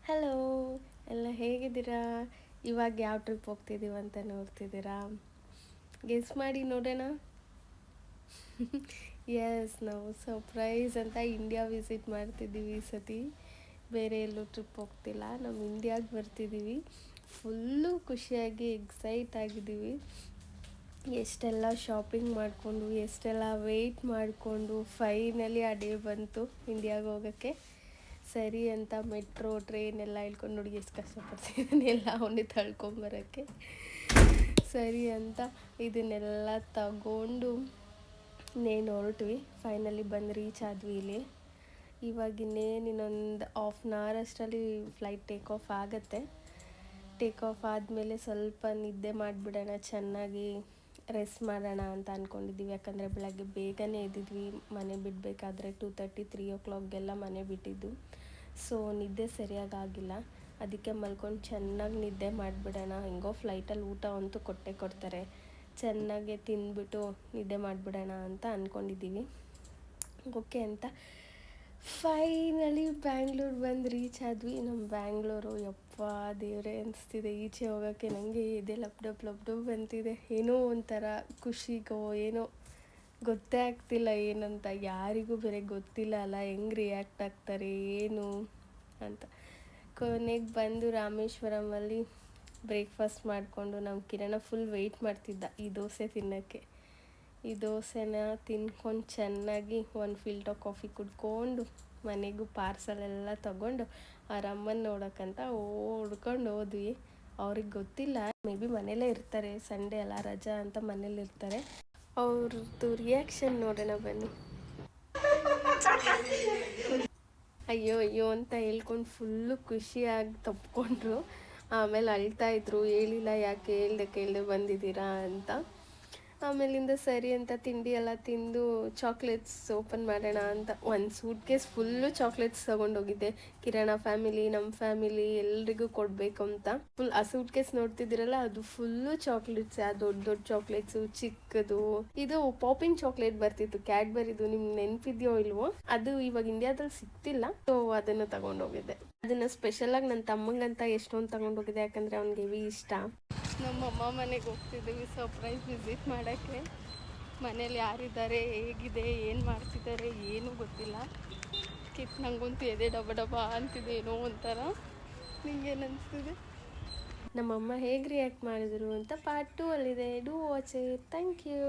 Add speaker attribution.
Speaker 1: Hello, ಎಲ್ಲ ಹೇಗಿದ್ದೀರಾ? ಇವಾಗ ಯಾವ ಟ್ರಿಪ್ ಹೋಗ್ತಿದ್ದೀವಿ ಅಂತ ನೋಡ್ತಿದ್ದೀರಾ? ಗೆಸ್ ಮಾಡಿ ನೋಡೋಣ. ಎಸ್, ನಾವು ಸರ್ಪ್ರೈಸ್ ಅಂತ ಇಂಡಿಯಾ ವಿಸಿಟ್ ಮಾಡ್ತಿದ್ದೀವಿ ಈ ಸತಿ. ಬೇರೆ ಎಲ್ಲೂ ಟ್ರಿಪ್ ಹೋಗ್ತಿಲ್ಲ, ನಾವು ಇಂಡಿಯಾಗೆ ಬರ್ತಿದ್ದೀವಿ. ಫುಲ್ಲು ಖುಷಿಯಾಗಿ ಎಕ್ಸೈಟ್ ಆಗಿದ್ದೀವಿ. ಎಷ್ಟೆಲ್ಲ ಶಾಪಿಂಗ್ ಮಾಡಿಕೊಂಡು ಎಷ್ಟೆಲ್ಲ ವೆಯ್ಟ್ ಮಾಡಿಕೊಂಡು ಫೈನಲಿ ಆ ಡೇ ಬಂತು ಇಂಡಿಯಾಗೆ ಹೋಗೋಕ್ಕೆ. ಸರಿ ಅಂತ ಮೆಟ್ರೋ ಟ್ರೈನ್ ಎಲ್ಲ ಹೇಳ್ಕೊಂಡು ನೋಡಿ ಎಷ್ಟು ಕಷ್ಟಪಡ್ತಿದ್ದೀನಿ ಎಲ್ಲ ಅವನ್ನೇ ತಳ್ಕೊಂಬರೋಕ್ಕೆ. ಸರಿ ಅಂತ ಇದನ್ನೆಲ್ಲ ತಗೊಂಡು ಇನ್ನೇನು ಹೊರಟ್ವಿ. ಫೈನಲಿ ಬಂದು ರೀಚ್ ಆದ್ವಿ ಇಲ್ಲಿ. ಇವಾಗ ಇನ್ನೊಂದು ½ ಅಷ್ಟರಲ್ಲಿ ಫ್ಲೈಟ್ ಟೇಕ್ ಆಫ್ ಆಗುತ್ತೆ. ಟೇಕ್ ಆಫ್ ಆದಮೇಲೆ ಸ್ವಲ್ಪ ನಿದ್ದೆ ಮಾಡಿಬಿಡೋಣ, ಚೆನ್ನಾಗಿ ರೆಸ್ಟ್ ಮಾಡೋಣ ಅಂತ ಅಂದ್ಕೊಂಡಿದ್ದೀವಿ. ಯಾಕಂದರೆ ಬೆಳಗ್ಗೆ ಬೇಗನೆ ಎದ್ದಿದ್ವಿ. ಮನೆ ಬಿಡಬೇಕಾದ್ರೆ 2:30 3 o'clockಗೆಲ್ಲ ಮನೆ ಬಿಟ್ಟಿದ್ದು. ಸೊ ನಿದ್ದೆ ಸರಿಯಾಗಿ ಆಗಿಲ್ಲ. ಅದಕ್ಕೆ ಮಲ್ಕೊಂಡು ಚೆನ್ನಾಗಿ ನಿದ್ದೆ ಮಾಡಿಬಿಡೋಣ. ಹೆಂಗೋ ಫ್ಲೈಟಲ್ಲಿ ಊಟ ಅಂತೂ ಕೊಡ್ತಾರೆ, ಚೆನ್ನಾಗೆ ತಿಂದ್ಬಿಟ್ಟು ನಿದ್ದೆ ಮಾಡಿಬಿಡೋಣ ಅಂತ ಅಂದ್ಕೊಂಡಿದ್ದೀವಿ. ಓಕೆ ಅಂತ ಫೈನಲಿ ಬ್ಯಾಂಗ್ಳೂರು ಬಂದು ರೀಚ್ ಆದ್ವಿ. ನಮ್ಮ ಬ್ಯಾಂಗ್ಳೂರು ಯಪ್ಪ ದೇವರೇ ಅನಿಸ್ತಿದೆ. ಈಚೆ ಹೋಗೋಕ್ಕೆ ನನಗೆ ಇದೆ ಲಬ್ಡಬ್ ಬಂತಿದೆ. ಏನೋ ಒಂಥರ ಖುಷಿಗೋ ಏನೋ ಗೊತ್ತೇ ಆಗ್ತಿಲ್ಲ ಏನಂತ. ಯಾರಿಗೂ ಬೇರೆ ಗೊತ್ತಿಲ್ಲ ಅಲ್ಲ ಹೆಂಗೆ ರಿಯಾಕ್ಟ್ ಆಗ್ತಾರೆ ಏನು ಅಂತ. ಕೊನೆಗೆ ಬಂದು ರಾಮೇಶ್ವರಮಲ್ಲಿ ಬ್ರೇಕ್ಫಾಸ್ಟ್ ಮಾಡಿಕೊಂಡು ನಮ್ಮ ಕಿರಣ ಫುಲ್ ವೆಯ್ಟ್ ಮಾಡ್ತಿದ್ದ ಈ ದೋಸೆ ತಿನ್ನೋಕ್ಕೆ. ಈ ದೋಸೆನ ತಿನ್ಕೊಂಡು ಚೆನ್ನಾಗಿ ಒಂದು ಫಿಲ್ಟರ್ ಕಾಫಿ ಕುಡ್ಕೊಂಡು ಮನೆಗೂ ಪಾರ್ಸಲೆಲ್ಲ ತೊಗೊಂಡು ಅವ್ರ ಅಮ್ಮನ ನೋಡೋಕ್ಕಂತ ಹುಡ್ಕೊಂಡು ಹೋದ್ವಿ. ಅವ್ರಿಗೆ ಗೊತ್ತಿಲ್ಲ, ಮೇ ಬಿ ಮನೇಲೇ ಇರ್ತಾರೆ, ಸಂಡೇ ಅಲ್ಲ ರಜಾ ಅಂತ ಮನೇಲಿರ್ತಾರೆ. ಅವ್ರದ್ದು ರಿಯಾಕ್ಷನ್ ನೋಡೋಣ ಬನ್ನಿ. ಅಯ್ಯೋ ಅಯ್ಯೋ ಅಂತ ಹೇಳ್ಕೊಂಡು ಫುಲ್ಲು ಖುಷಿಯಾಗಿ ತಪ್ಕೊಂಡ್ರು. ಆಮೇಲೆ ಅಳ್ತಾಯಿದ್ರು, ಹೇಳಿಲ್ಲ ಯಾಕೆ ಕೇಳ್ದೆ ಬಂದಿದ್ದೀರಾ ಅಂತ. ಆಮೇಲಿಂದ ಸರಿ ಅಂತ ತಿಂಡಿ ಎಲ್ಲ ತಿಂದು ಚಾಕ್ಲೇಟ್ಸ್ ಓಪನ್ ಮಾಡೋಣ ಅಂತ ಒಂದು ಸೂಟ್ ಕೇಸ್ ಫುಲ್ಲು ಚಾಕ್ಲೇಟ್ಸ್ ತೊಗೊಂಡೋಗಿದ್ದೆ. ಕಿರಣ ಫ್ಯಾಮಿಲಿ, ನಮ್ಮ ಫ್ಯಾಮಿಲಿ ಎಲ್ರಿಗೂ ಕೊಡಬೇಕು ಅಂತ. ಫುಲ್ ಆ ಸೂಟ್ ಕೇಸ್ ನೋಡ್ತಿದ್ದೀರಲ್ಲ, ಅದು ಫುಲ್ಲು ಚಾಕ್ಲೇಟ್ಸ್. ದೊಡ್ಡ ಚಾಕ್ಲೇಟ್ಸು, ಚಿಕ್ಕದು. ಇದು ಪಾಪಿಂಗ್ ಚಾಕ್ಲೇಟ್ ಬರ್ತಿತ್ತು ಕ್ಯಾಡ್ಬರಿದು, ನಿಮ್ಗೆ ನೆನಪಿದೆಯೋ ಇಲ್ವೋ? ಅದು ಇವಾಗ ಇಂಡಿಯಾದಲ್ಲಿ ಸಿಗ್ತಿಲ್ಲ. ಸೊ ಅದನ್ನು ತಗೊಂಡೋಗಿದ್ದೆ. ಅದನ್ನು ಸ್ಪೆಷಲಾಗಿ ನನ್ನ ತಮ್ಮಂಗಂತ ಎಷ್ಟೊಂದು ತಗೊಂಡೋಗಿದೆ, ಯಾಕಂದರೆ ಅವ್ನಿಗೆ ಹೆವಿ ಇಷ್ಟ. ನಮ್ಮಮ್ಮ ಮನೆಗೆ ಹೋಗ್ತಿದ್ದೀವಿ ಸರ್ಪ್ರೈಸ್ ವಿಸಿಟ್ ಮಾಡೋಕ್ಕೆ. ಮನೇಲಿ ಯಾರಿದ್ದಾರೆ, ಹೇಗಿದೆ, ಏನು ಮಾಡ್ತಿದ್ದಾರೆ ಏನೂ ಗೊತ್ತಿಲ್ಲ. ನಂಗಂತೂ ಎದೆ ಡಬ ಅಂತಿದೆ ಏನೋ ಒಂಥರ. ನಿಂಗೇನು ಅನಿಸ್ತಿದೆ? ನಮ್ಮಮ್ಮ ಹೇಗೆ ರಿಯಾಕ್ಟ್ ಮಾಡಿದ್ರು ಅಂತ ಪಾರ್ಟ್ 2 ಅಲ್ಲಿದೆ. Do watch it. Thank you.